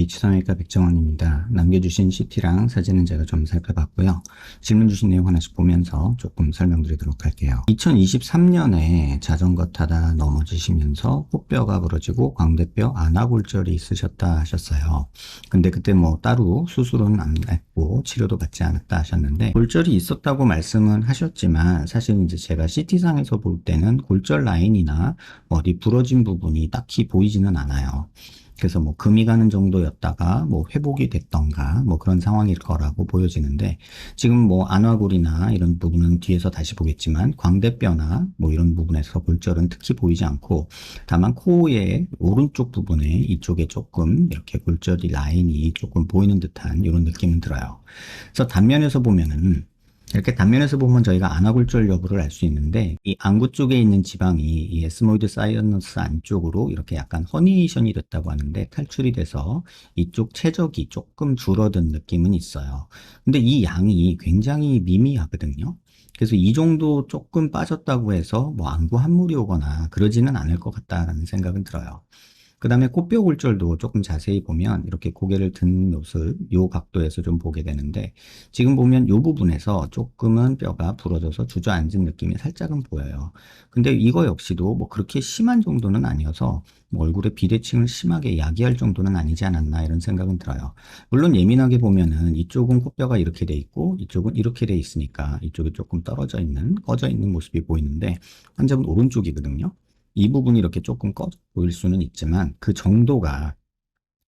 H상외과 백정원입니다. 남겨주신 CT랑 사진은 제가 좀 살펴봤고요. 질문 주신 내용 하나씩 보면서 조금 설명드리도록 할게요. 2023년에 자전거 타다 넘어지시면서 코뼈가 부러지고 광대뼈 안아골절이 있으셨다 하셨어요. 근데 그때 뭐 따로 수술은 안 했고 치료도 받지 않았다 하셨는데, 골절이 있었다고 말씀은 하셨지만 사실 이제 제가 CT상에서 볼 때는 골절 라인이나 어디 부러진 부분이 딱히 보이지는 않아요. 그래서 뭐 금이 가는 정도였다가 뭐 회복이 됐던가 뭐 그런 상황일 거라고 보여지는데, 지금 뭐 안화골이나 이런 부분은 뒤에서 다시 보겠지만 광대뼈나 뭐 이런 부분에서 골절은 특히 보이지 않고, 다만 코의 오른쪽 부분에 이쪽에 조금 이렇게 골절이 라인이 조금 보이는 듯한 이런 느낌은 들어요. 그래서 이렇게 단면에서 보면 저희가 안아골절 여부를 알 수 있는데, 이 안구 쪽에 있는 지방이 이 에스모이드 사이너스 안쪽으로 이렇게 약간 허니에이션이 됐다고 하는데, 탈출이 돼서 이쪽 최적이 조금 줄어든 느낌은 있어요. 근데 이 양이 굉장히 미미하거든요. 그래서 이 정도 조금 빠졌다고 해서 뭐 안구 함물이 오거나 그러지는 않을 것 같다라는 생각은 들어요. 그 다음에 코뼈 골절도 조금 자세히 보면 이렇게 고개를 든 모습, 요 각도에서 좀 보게 되는데, 지금 보면 요 부분에서 조금은 뼈가 부러져서 주저앉은 느낌이 살짝은 보여요. 근데 이거 역시도 뭐 그렇게 심한 정도는 아니어서 뭐 얼굴에 비대칭을 심하게 야기할 정도는 아니지 않았나 이런 생각은 들어요. 물론 예민하게 보면은 이쪽은 코뼈가 이렇게 돼 있고 이쪽은 이렇게 돼 있으니까 이쪽이 조금 떨어져 있는, 꺼져 있는 모습이 보이는데, 환자분 오른쪽이거든요. 이 부분이 이렇게 조금 꺼 보일 수는 있지만 그 정도가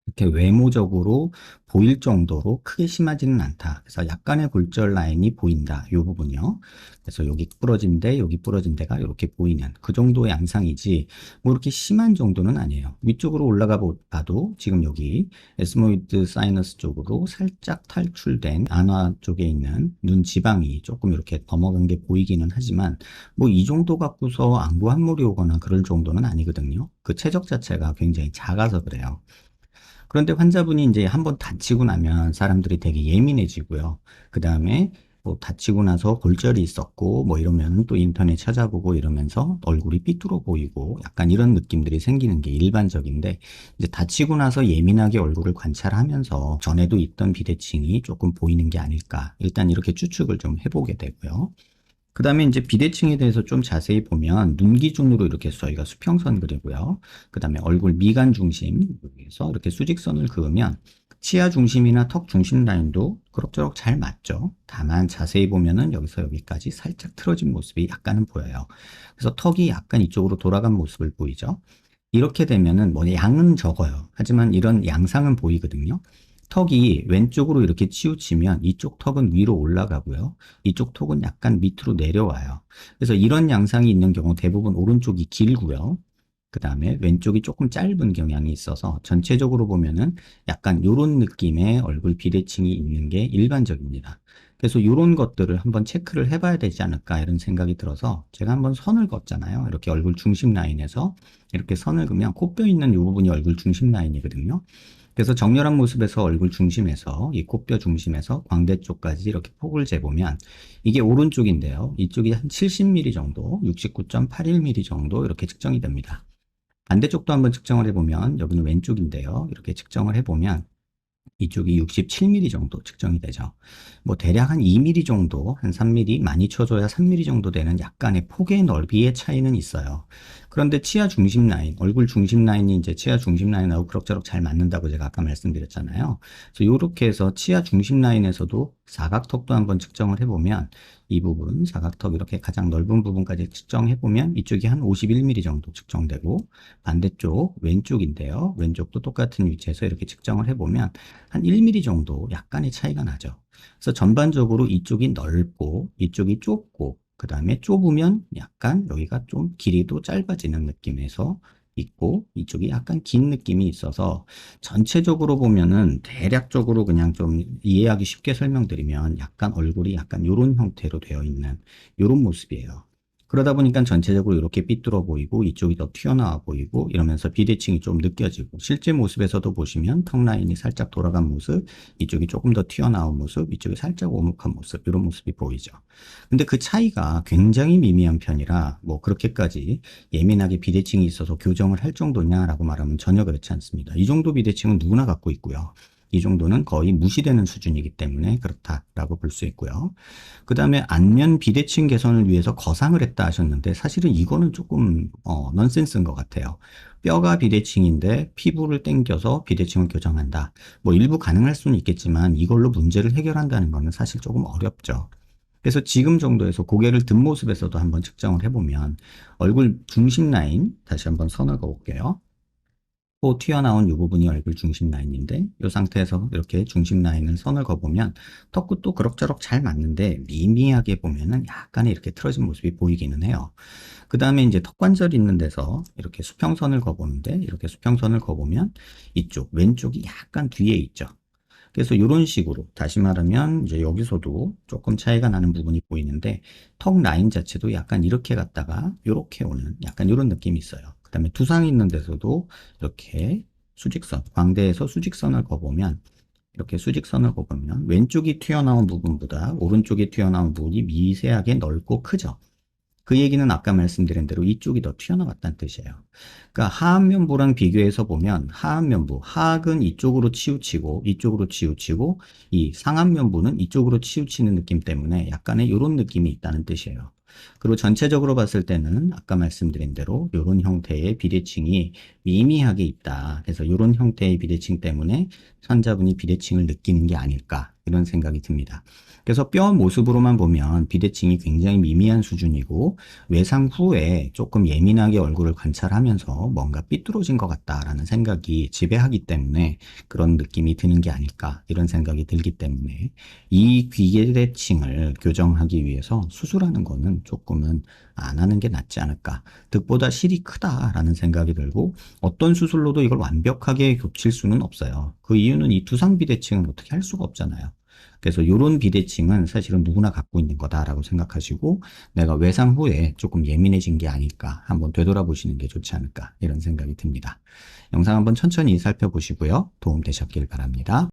이렇게 외모적으로 보일 정도로 크게 심하지는 않다. 그래서 약간의 골절 라인이 보인다. 이 부분이요. 그래서 여기 부러진 데, 여기 부러진 데가 이렇게 보이는 그 정도의 양상이지 뭐 이렇게 심한 정도는 아니에요. 위쪽으로 올라가 봐도 지금 여기 에스모이드 사이너스 쪽으로 살짝 탈출된 안화 쪽에 있는 눈 지방이 조금 이렇게 넘어간 게 보이기는 하지만, 뭐 이 정도 갖고서 안구 함몰이 오거나 그럴 정도는 아니거든요. 그 최적 자체가 굉장히 작아서 그래요. 그런데 환자분이 이제 한번 다치고 나면 사람들이 되게 예민해지고요. 그 다음에 뭐 다치고 나서 골절이 있었고 뭐 이러면 또 인터넷 찾아보고 이러면서 얼굴이 삐뚤어 보이고 약간 이런 느낌들이 생기는 게 일반적인데, 이제 다치고 나서 예민하게 얼굴을 관찰하면서 전에도 있던 비대칭이 조금 보이는 게 아닐까. 일단 이렇게 추측을 좀 해보게 되고요. 그 다음에 이제 비대칭에 대해서 좀 자세히 보면 눈 기준으로 이렇게 저희가 수평선 그리고요. 그 다음에 얼굴 미간 중심, 여기서 이렇게 수직선을 그으면 치아 중심이나 턱 중심 라인도 그럭저럭 잘 맞죠. 다만 자세히 보면은 여기서 여기까지 살짝 틀어진 모습이 약간은 보여요. 그래서 턱이 약간 이쪽으로 돌아간 모습을 보이죠. 이렇게 되면은 뭐 양은 적어요. 하지만 이런 양상은 보이거든요. 턱이 왼쪽으로 이렇게 치우치면 이쪽 턱은 위로 올라가고요. 이쪽 턱은 약간 밑으로 내려와요. 그래서 이런 양상이 있는 경우 대부분 오른쪽이 길고요. 그 다음에 왼쪽이 조금 짧은 경향이 있어서 전체적으로 보면은 약간 요런 느낌의 얼굴 비대칭이 있는 게 일반적입니다. 그래서 요런 것들을 한번 체크를 해봐야 되지 않을까 이런 생각이 들어서 제가 한번 선을 그었잖아요. 이렇게 얼굴 중심 라인에서 이렇게 선을 그으면 코뼈 있는 요 부분이 얼굴 중심 라인이거든요. 그래서 정렬한 모습에서 얼굴 중심에서 이 코뼈 중심에서 광대 쪽까지 이렇게 폭을 재보면 이게 오른쪽인데요. 이쪽이 한 70mm 정도, 69.81mm 정도 이렇게 측정이 됩니다. 반대쪽도 한번 측정을 해보면 여기는 왼쪽인데요. 이렇게 측정을 해보면 이쪽이 67mm 정도 측정이 되죠. 뭐 대략 한 2mm 정도, 한 3mm, 많이 쳐줘야 3mm 정도 되는 약간의 폭의 넓이의 차이는 있어요. 그런데 치아 중심 라인, 얼굴 중심 라인이 이제 치아 중심 라인하고 그럭저럭 잘 맞는다고 제가 아까 말씀드렸잖아요. 그래서 이렇게 해서 치아 중심 라인에서도 사각턱도 한번 측정을 해보면 이 부분, 사각턱 이렇게 가장 넓은 부분까지 측정해보면 이쪽이 한 51mm 정도 측정되고, 반대쪽 왼쪽인데요. 왼쪽도 똑같은 위치에서 이렇게 측정을 해보면 한 1mm 정도 약간의 차이가 나죠. 그래서 전반적으로 이쪽이 넓고 이쪽이 좁고, 그 다음에 좁으면 약간 여기가 좀 길이도 짧아지는 느낌에서 있고, 이쪽이 약간 긴 느낌이 있어서 전체적으로 보면은 대략적으로 그냥 좀 이해하기 쉽게 설명드리면 약간 얼굴이 약간 요런 형태로 되어 있는 요런 모습이에요. 그러다 보니까 전체적으로 이렇게 삐뚤어 보이고 이쪽이 더 튀어나와 보이고 이러면서 비대칭이 좀 느껴지고 실제 모습에서도 보시면 턱 라인이 살짝 돌아간 모습, 이쪽이 조금 더 튀어나온 모습, 이쪽이 살짝 오목한 모습 이런 모습이 보이죠. 근데 그 차이가 굉장히 미미한 편이라 뭐 그렇게까지 예민하게 비대칭이 있어서 교정을 할 정도냐라고 말하면 전혀 그렇지 않습니다. 이 정도 비대칭은 누구나 갖고 있고요. 이 정도는 거의 무시되는 수준이기 때문에 그렇다라고 볼 수 있고요. 그 다음에 안면 비대칭 개선을 위해서 거상을 했다 하셨는데 사실은 이거는 조금 넌센스인 것 같아요. 뼈가 비대칭인데 피부를 당겨서 비대칭을 교정한다. 뭐 일부 가능할 수는 있겠지만 이걸로 문제를 해결한다는 거는 사실 조금 어렵죠. 그래서 지금 정도에서 고개를 든 모습에서도 한번 측정을 해보면 얼굴 중심 라인 다시 한번 선을 그어볼게요. 코 튀어나온 이 부분이 얼굴 중심 라인인데 이 상태에서 이렇게 중심 라인을 선을 그어보면 턱끝도 그럭저럭 잘 맞는데 미미하게 보면은 약간의 이렇게 틀어진 모습이 보이기는 해요. 그 다음에 이제 턱관절 있는 데서 이렇게 수평선을 그어보는데 이렇게 수평선을 그어보면 이쪽 왼쪽이 약간 뒤에 있죠. 그래서 이런 식으로 다시 말하면 이제 여기서도 조금 차이가 나는 부분이 보이는데 턱 라인 자체도 약간 이렇게 갔다가 이렇게 오는 약간 이런 느낌이 있어요. 그 다음에 두상 있는 데서도 이렇게 수직선, 광대에서 수직선을 그어보면 이렇게 수직선을 그어보면 왼쪽이 튀어나온 부분보다 오른쪽이 튀어나온 부분이 미세하게 넓고 크죠. 그 얘기는 아까 말씀드린 대로 이쪽이 더 튀어나왔다는 뜻이에요. 그러니까 하안면부랑 비교해서 보면 하안면부, 하악은 이쪽으로 치우치고 이쪽으로 치우치고 이 상안면부는 이쪽으로 치우치는 느낌 때문에 약간의 이런 느낌이 있다는 뜻이에요. 그리고 전체적으로 봤을 때는 아까 말씀드린 대로 이런 형태의 비대칭이 미미하게 있다. 그래서 이런 형태의 비대칭 때문에 환자분이 비대칭을 느끼는 게 아닐까 이런 생각이 듭니다. 그래서 뼈 모습으로만 보면 비대칭이 굉장히 미미한 수준이고 외상 후에 조금 예민하게 얼굴을 관찰하면서 뭔가 삐뚤어진 것 같다라는 생각이 지배하기 때문에 그런 느낌이 드는 게 아닐까 이런 생각이 들기 때문에 이 비대칭을 교정하기 위해서 수술하는 거는 조금은 안 하는 게 낫지 않을까. 득보다 실이 크다라는 생각이 들고 어떤 수술로도 이걸 완벽하게 겹칠 수는 없어요. 그 이유는 이 두상 비대칭은 어떻게 할 수가 없잖아요. 그래서 이런 비대칭은 사실은 누구나 갖고 있는 거다라고 생각하시고 내가 외상 후에 조금 예민해진 게 아닐까 한번 되돌아보시는 게 좋지 않을까 이런 생각이 듭니다. 영상 한번 천천히 살펴보시고요. 도움 되셨길 바랍니다.